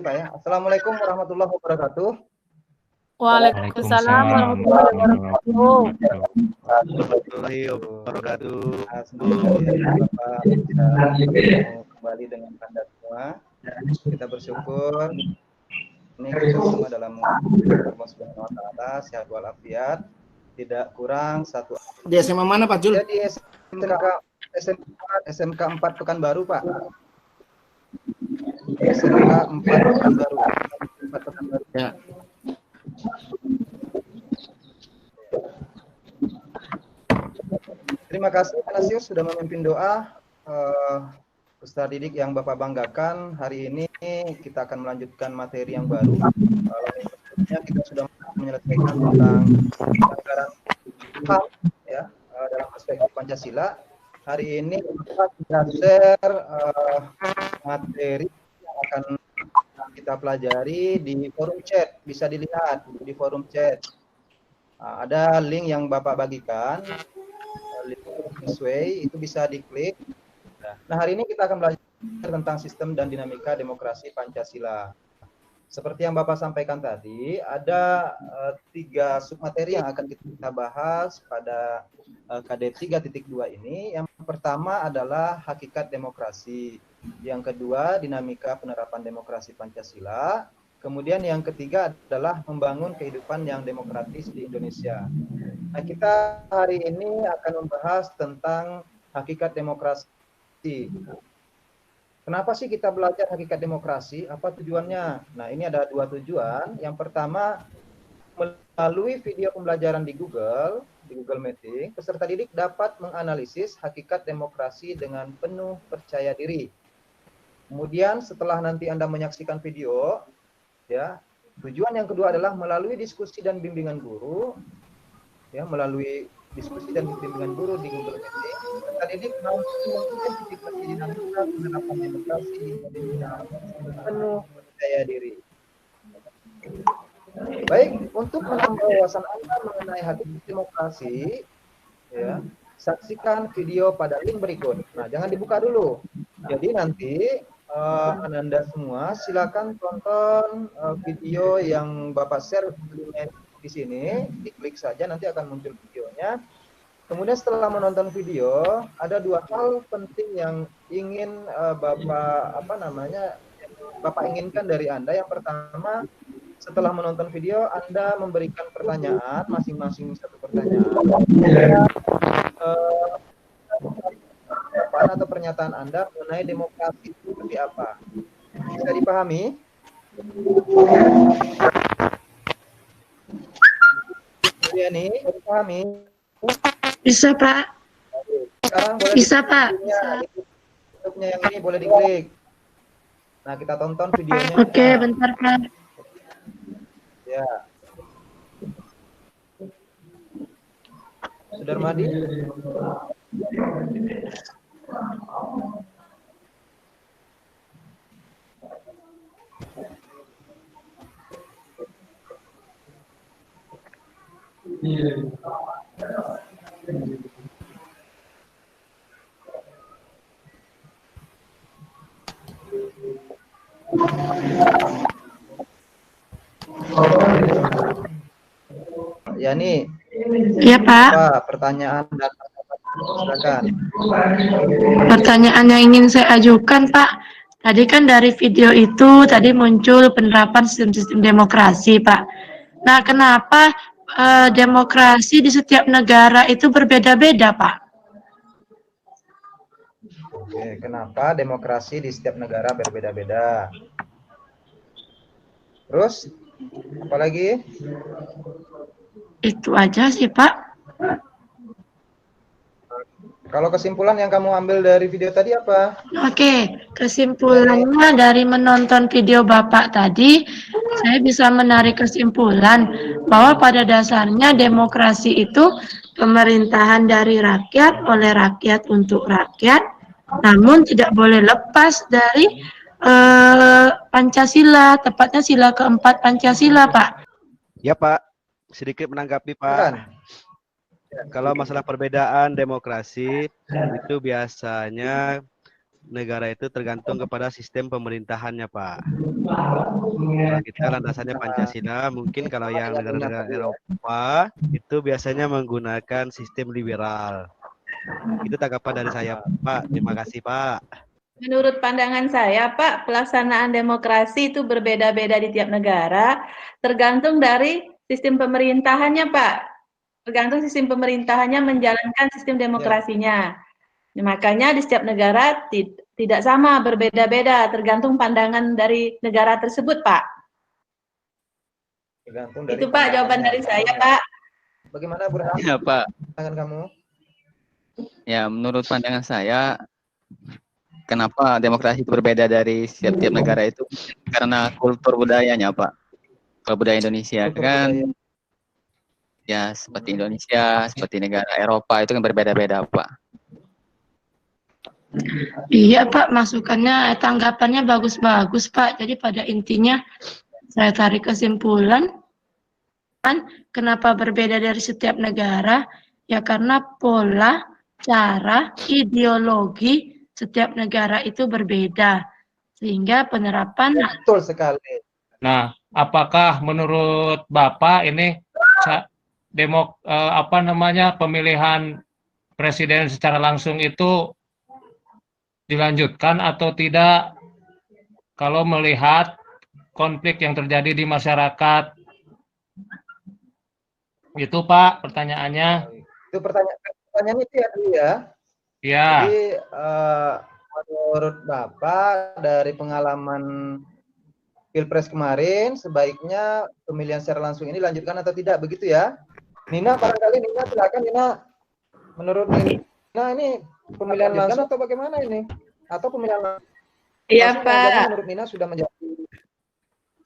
Pak ya. Assalamualaikum warahmatullahi wabarakatuh. Waalaikumsalam warahmatullahi wabarakatuh. Warahmatullahi wabarakatuh. Bapak bisa kembali dengan Anda semua. Kita bersyukur ini kita semua dalam Allah Subhanahu wa taala sehat walafiat, tidak kurang satu. Di SMA mana Pak Jul? Jadi SMK 4 Pekanbaru Pak. SMK 4 Pekanbaru. 4 Pekanbaru. Ya. Terima kasih Pak Nasir sudah memimpin doa. Ustadz Didik yang Bapak banggakan, hari ini kita akan melanjutkan materi yang baru. Sebelumnya kita sudah menyelesaikan tentang pelanggaran HAM ya, dalam aspek Pancasila. Hari ini kita share materi yang akan kita pelajari di forum chat, bisa dilihat di forum chat. Ada link yang Bapak bagikan, link Sway, itu bisa diklik. Nah, hari ini kita akan belajar tentang sistem dan dinamika demokrasi Pancasila. Seperti yang Bapak sampaikan tadi, ada 3 submateri yang akan kita bahas pada KD 3.2 ini. Yang pertama adalah hakikat demokrasi. Yang kedua, dinamika penerapan demokrasi Pancasila. Kemudian yang ketiga adalah membangun kehidupan yang demokratis di Indonesia. Nah, kita hari ini akan membahas tentang hakikat demokrasi. Kenapa sih kita belajar hakikat demokrasi? Apa tujuannya? Nah, ini ada 2 tujuan. Yang pertama, melalui video pembelajaran di Google Meeting, peserta didik dapat menganalisis hakikat demokrasi dengan penuh percaya diri. Kemudian setelah nanti Anda menyaksikan video, ya, tujuan yang kedua adalah melalui diskusi dan bimbingan guru, ya, melalui diskusi dan bimbingan guru di Google Meeting, peserta didik mampu mengidentifikasi dinamika penerapan demokrasi dengan penuh percaya diri. Baik, untuk menambah wawasan Anda mengenai hakikat demokrasi, ya, saksikan video pada link berikut. Nah, jangan dibuka dulu. Jadi nanti Anda semua silakan tonton video yang Bapak share di sini, diklik saja nanti akan muncul videonya. Kemudian setelah menonton video, ada 2 hal penting yang ingin Bapak inginkan dari Anda. Yang pertama, setelah menonton video, Anda memberikan pertanyaan, masing-masing 1 pertanyaan. Atau pernyataan Anda mengenai demokrasi itu seperti apa? Bisa dipahami? Ini dipahami? Bisa Pak. Sekarang boleh Bisa Pak. YouTube-nya yang ini boleh diklik. Nah, kita tonton videonya. Oke, bentar Pak. Ya. Sudarmadi. Ya nih. Iya Pak. Apa pertanyaan dan silakan. Pertanyaan yang ingin saya ajukan Pak. Tadi kan dari video itu tadi muncul penerapan sistem-sistem demokrasi Pak. Nah, kenapa demokrasi di setiap negara itu berbeda-beda Pak? Oke, kenapa demokrasi di setiap negara berbeda-beda? Terus, apa lagi? Itu aja sih Pak. Kalau kesimpulan yang kamu ambil dari video tadi apa? Oke, kesimpulannya dari menonton video Bapak tadi, saya bisa menarik kesimpulan bahwa pada dasarnya demokrasi itu pemerintahan dari rakyat, oleh rakyat, untuk rakyat, namun tidak boleh lepas dari Pancasila, tepatnya sila keempat Pancasila, Pak. Ya Pak, sedikit menanggapi Pak. Kalau masalah perbedaan demokrasi itu biasanya negara itu tergantung kepada sistem pemerintahannya, Pak. Kalau kita landasannya Pancasila, mungkin kalau yang negara-negara Eropa itu biasanya menggunakan sistem liberal. Itu tanggapan dari saya, Pak. Terima kasih, Pak. Menurut pandangan saya, Pak, pelaksanaan demokrasi itu berbeda-beda di tiap negara, tergantung dari sistem pemerintahannya, Pak. Tergantung sistem pemerintahannya menjalankan sistem demokrasinya. Makanya di setiap negara tidak sama, berbeda-beda, tergantung pandangan dari negara tersebut, Pak. Itu, Pak, jawaban dari saya, Pak. Bagaimana, Burhan? Ya, Pak. Pandangan kamu? Ya, menurut pandangan saya, kenapa demokrasi itu berbeda dari setiap negara itu? Karena kultur budayanya, Pak. Kalau budaya Indonesia Kultur kan, budaya. ya seperti Indonesia, seperti negara Eropa itu kan berbeda-beda, Pak. Iya Pak, masukannya, tanggapannya bagus-bagus Pak. Jadi pada intinya saya tarik kesimpulan, kenapa berbeda dari setiap negara? Ya karena pola, cara, ideologi setiap negara itu berbeda. Sehingga penerapan... Betul sekali. Nah, apakah menurut Bapak ini pemilihan presiden secara langsung itu dilanjutkan atau tidak kalau melihat konflik yang terjadi di masyarakat? Itu Pak pertanyaannya. Itu pertanyaan itu ya, dulu ya. Ya. Jadi menurut Bapak dari pengalaman Pilpres kemarin sebaiknya pemilihan secara langsung ini dilanjutkan atau tidak, begitu ya? Nina, barangkali Nina, silakan Nina. Menurut Nina ini pemilihan langsung atau bagaimana ini? Atau pemilihan langsung? Iya, Pak. Menurut Nina sudah menjadi.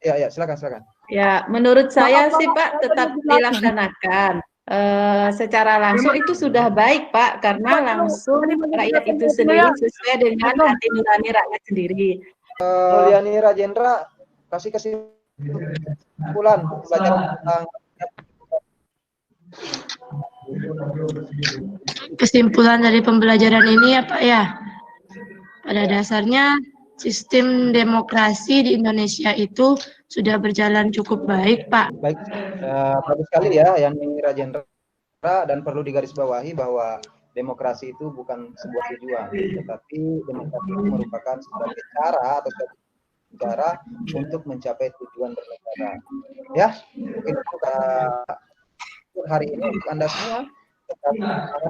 Ya, silakan. Ya, menurut saya sih Pak tetap dilaksanakan. Secara langsung itu sudah baik Pak, karena langsung rakyat itu sendiri sesuai dengan hati nurani rakyat sendiri. Liani Rajendra, kasih kesimpulan belajar tentang Kesimpulan dari pembelajaran ini ya Pak ya, pada dasarnya sistem demokrasi di Indonesia itu sudah berjalan cukup baik Pak. Baik, bagus sekali ya Yani Rajendra, dan perlu digarisbawahi bahwa demokrasi itu bukan sebuah tujuan, tetapi demokrasi itu merupakan sebagai cara atau cara untuk mencapai tujuan bernegara. Ya, mungkin itu hari ini untuk Anda semua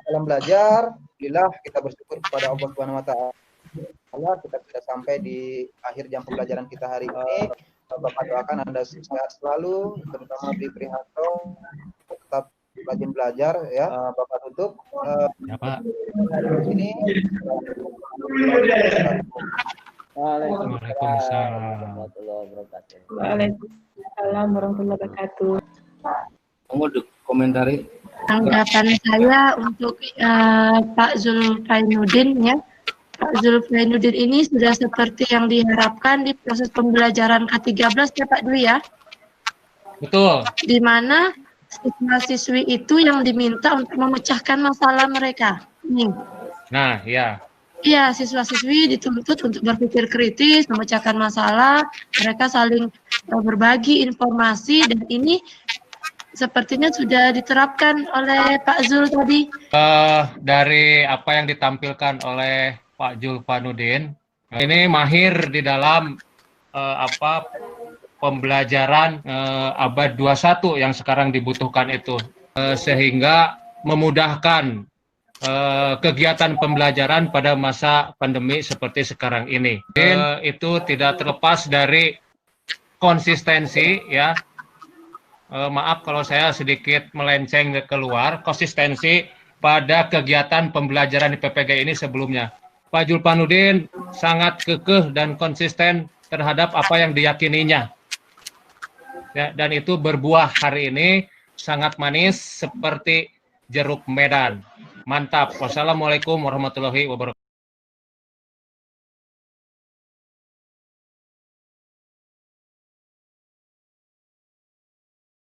dalam belajar. Alhamdulillah kita bersyukur kepada Allah Subhanahu wa taala kita sudah sampai di akhir jam pembelajaran kita hari ini. Bapak doakan Anda sehat selalu, terutama di Prihanto, tetap rajin belajar ya. Bapak tutup Ya, Pak. ini. Waalaikumsalam. Waalaikumsalam warahmatullahi wabarakatuh. Komentari. Tanggapan saya untuk Pak Zulfainuddin ya. Pak Zulfainuddin ini sudah seperti yang diharapkan di proses pembelajaran K13 ya Pak Dwi ya. Betul. Di mana siswa-siswi itu yang diminta untuk memecahkan masalah mereka. Nah, ya. Iya, siswa-siswi dituntut untuk berpikir kritis, memecahkan masalah, mereka saling berbagi informasi, dan ini sepertinya sudah diterapkan oleh Pak Zul tadi. Dari apa yang ditampilkan oleh Pak Zulfainuddin, ini mahir di dalam pembelajaran abad 21 yang sekarang dibutuhkan itu, sehingga memudahkan kegiatan pembelajaran pada masa pandemi seperti sekarang ini. Itu tidak terlepas dari konsistensi ya. Maaf kalau saya sedikit melenceng keluar, konsistensi pada kegiatan pembelajaran di PPG ini sebelumnya. Pak Zulfainuddin sangat kekeh dan konsisten terhadap apa yang diyakininya. Ya, dan itu berbuah hari ini sangat manis seperti jeruk Medan. Mantap. Wassalamualaikum warahmatullahi wabarakatuh.